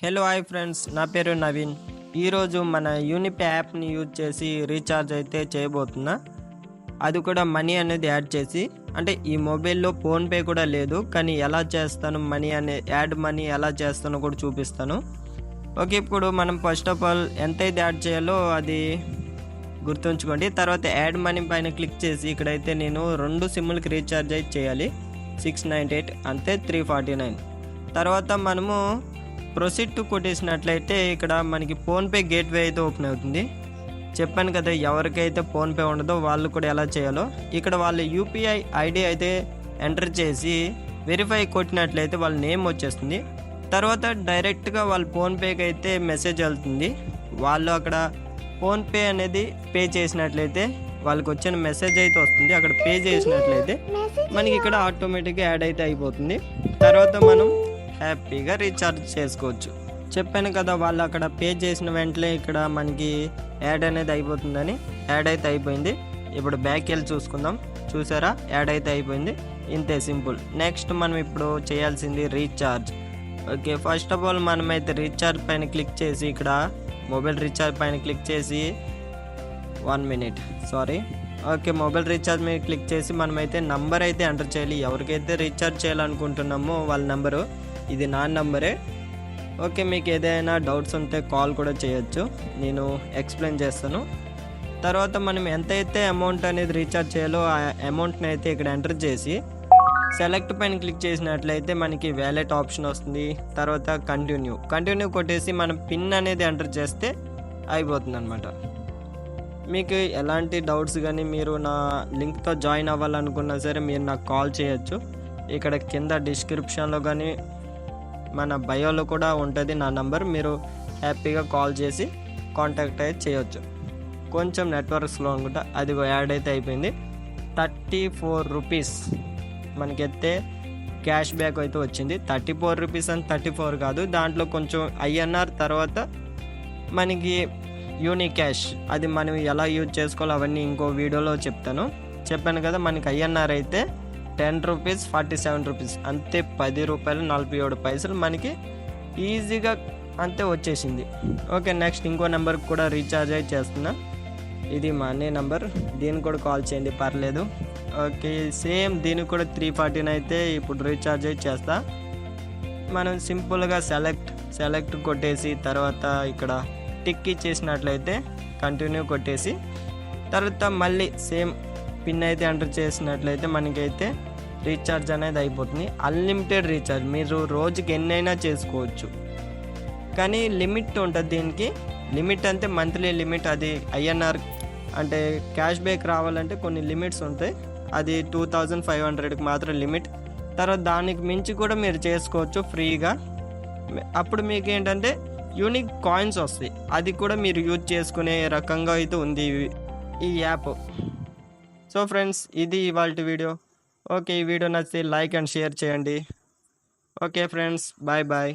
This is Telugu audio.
హలో హాయ్ ఫ్రెండ్స్, నా పేరు నవీన్. ఈరోజు మన యూనిపే యాప్ని యూజ్ చేసి రీఛార్జ్ అయితే చేయబోతున్నా. అది కూడా మనీ అనేది యాడ్ చేసి. అంటే ఈ మొబైల్లో ఫోన్పే కూడా లేదు, కానీ ఎలా చేస్తాను మనీ యాడ్ మనీ ఎలా చేస్తానో కూడా చూపిస్తాను. ఓకే, ఇప్పుడు మనం ఫస్ట్ ఆఫ్ ఆల్ ఎంతైతే యాడ్ చేయాలో అది గుర్తుంచుకోండి. తర్వాత యాడ్ మనీ పైన క్లిక్ చేసి ఇక్కడైతే నేను 2 సిమ్ములకి రీఛార్జ్ అయితే చేయాలి. 698 అంతే 349. తర్వాత మనము ప్రొసీడ్ టు కొట్టేసినట్లయితే ఇక్కడ మనకి ఫోన్పే గేట్వే అయితే ఓపెన్ అవుతుంది. చెప్పాను కదా, ఎవరికైతే ఫోన్పే ఉండదో వాళ్ళు కూడా ఎలా చేయాలో. ఇక్కడ వాళ్ళ యూపీఐ ఐడి అయితే ఎంటర్ చేసి వెరిఫై కొట్టినట్లయితే వాళ్ళ నేమ్ వచ్చేస్తుంది. తర్వాత డైరెక్ట్గా వాళ్ళ ఫోన్పేకి అయితే మెసేజ్ వెళ్తుంది. వాళ్ళు అక్కడ ఫోన్పే అనేది పే చేసినట్లయితే వాళ్ళకి వచ్చిన మెసేజ్ అయితే వస్తుంది. అక్కడ పే చేసినట్లయితే మనకి ఇక్కడ ఆటోమేటిక్గా యాడ్ అయితే అయిపోతుంది. తర్వాత మనం హ్యాపీగా రీఛార్జ్ చేసుకోవచ్చు. చెప్పాను కదా, వాళ్ళు అక్కడ పే చేసిన వెంటనే ఇక్కడ మనకి యాడ్ అనేది అయిపోతుందని. యాడ్ అయితే అయిపోయింది. ఇప్పుడు బ్యాక్ వెళ్ళి చూసుకుందాం. చూసారా, యాడ్ అయితే అయిపోయింది. ఇంతే సింపుల్. నెక్స్ట్ మనం ఇప్పుడు చేయాల్సింది recharge. Okay, first of all మనమైతే రీఛార్జ్ పైన క్లిక్ చేసి ఇక్కడ మొబైల్ రీఛార్జ్ పైన క్లిక్ చేసి 1 minute ఓకే, మొబైల్ రీఛార్జ్ మీద క్లిక్ చేసి మనమైతే నంబర్ అయితే ఎంటర్ చేయాలి. ఎవరికైతే రీఛార్జ్ చేయాలనుకుంటున్నామో వాళ్ళ నెంబరు. ఇది నా నెంబరే. ఓకే, మీకు ఏదైనా డౌట్స్ ఉంటే కాల్ కూడా చేయొచ్చు, నేను ఎక్స్ప్లెయిన్ చేస్తాను. తర్వాత మనం ఎంతైతే అమౌంట్ అనేది రీఛార్జ్ చేయాలో ఆ అమౌంట్ని అయితే ఇక్కడ ఎంటర్ చేసి సెలెక్ట్ పైన క్లిక్ చేసినట్లయితే మనకి వ్యాలెట్ ఆప్షన్ వస్తుంది. తర్వాత కంటిన్యూ కొట్టేసి మనం పిన్ అనేది ఎంటర్ చేస్తే అయిపోతుంది అనమాట. మీకు ఎలాంటి డౌట్స్ కానీ మీరు నా లింక్తో జాయిన్ అవ్వాలనుకున్నా సరే మీరు నాకు కాల్ చేయొచ్చు. ఇక్కడ కింద డిస్క్రిప్షన్లో కానీ మన బయోలో కూడా ఉంటుంది నా నంబర్. మీరు హ్యాపీగా కాల్ చేసి కాంటాక్ట్ అయితే చేయొచ్చు. కొంచెం నెట్వర్క్ స్లో అనుకుంటా. అది యాడ్ అయితే అయిపోయింది. 34 రూపీస్ మనకైతే క్యాష్ బ్యాక్ అయితే వచ్చింది. 34 రూపీస్ అని 34 కాదు, దాంట్లో కొంచెం ఐఎన్ఆర్ తర్వాత మనకి యూనిక్ క్యాష్. అది మనం ఎలా యూజ్ చేసుకోవాలో అవన్నీ ఇంకో వీడియోలో చెప్తాను. చెప్పాను కదా, మనకి ఐఎన్ఆర్ అయితే 10 రూపీస్ 47 రూపీస్ అంతే. 10 రూపాయలు 47 పైసలు మనకి ఈజీగా అంతే వచ్చేసింది. ఓకే, నెక్స్ట్ ఇంకో నెంబర్కి కూడా రీఛార్జ్ అయితే చేస్తున్నా. ఇది మా అన్నయ్య నెంబర్, దీనికి కూడా కాల్ చేయండి, పర్లేదు. ఓకే, సేమ్ దీనికి కూడా 349 అయితే ఇప్పుడు రీఛార్జ్ అయితే చేస్తా. మనం సింపుల్గా సెలెక్ట్ కొట్టేసి తర్వాత ఇక్కడ టిక్ ఇచ్చేసినట్లయితే కంటిన్యూ కొట్టేసి తర్వాత మళ్ళీ సేమ్ పిన్ అయితే ఎంటర్ చేసినట్లయితే మనకైతే రీఛార్జ్ అనేది అయిపోతుంది. అన్లిమిటెడ్ రీఛార్జ్, మీరు రోజుకి ఎన్నైనా చేసుకోవచ్చు, కానీ లిమిట్ ఉంటుంది దీనికి. లిమిట్ అంటే మంత్లీ లిమిట్. అది ఐఎన్ఆర్ అంటే క్యాష్ బ్యాక్ రావాలంటే కొన్ని లిమిట్స్ ఉంటాయి. అది 2500కి మాత్రం లిమిట్. తర్వాత దానికి మించి కూడా మీరు చేసుకోవచ్చు ఫ్రీగా. అప్పుడు మీకు ఏంటంటే యూనిక్ కాయిన్స్ వస్తాయి. అది కూడా మీరు యూజ్ చేసుకునే రకంగా అయితే ఉంది ఈ యాప్. సో ఫ్రెండ్స్, ఇది ఇవాల్టి వీడియో. ఓకే, ఈ వీడియో నచ్చితే లైక్ అండ్ షేర్ చేయండి. Okay friends, bye.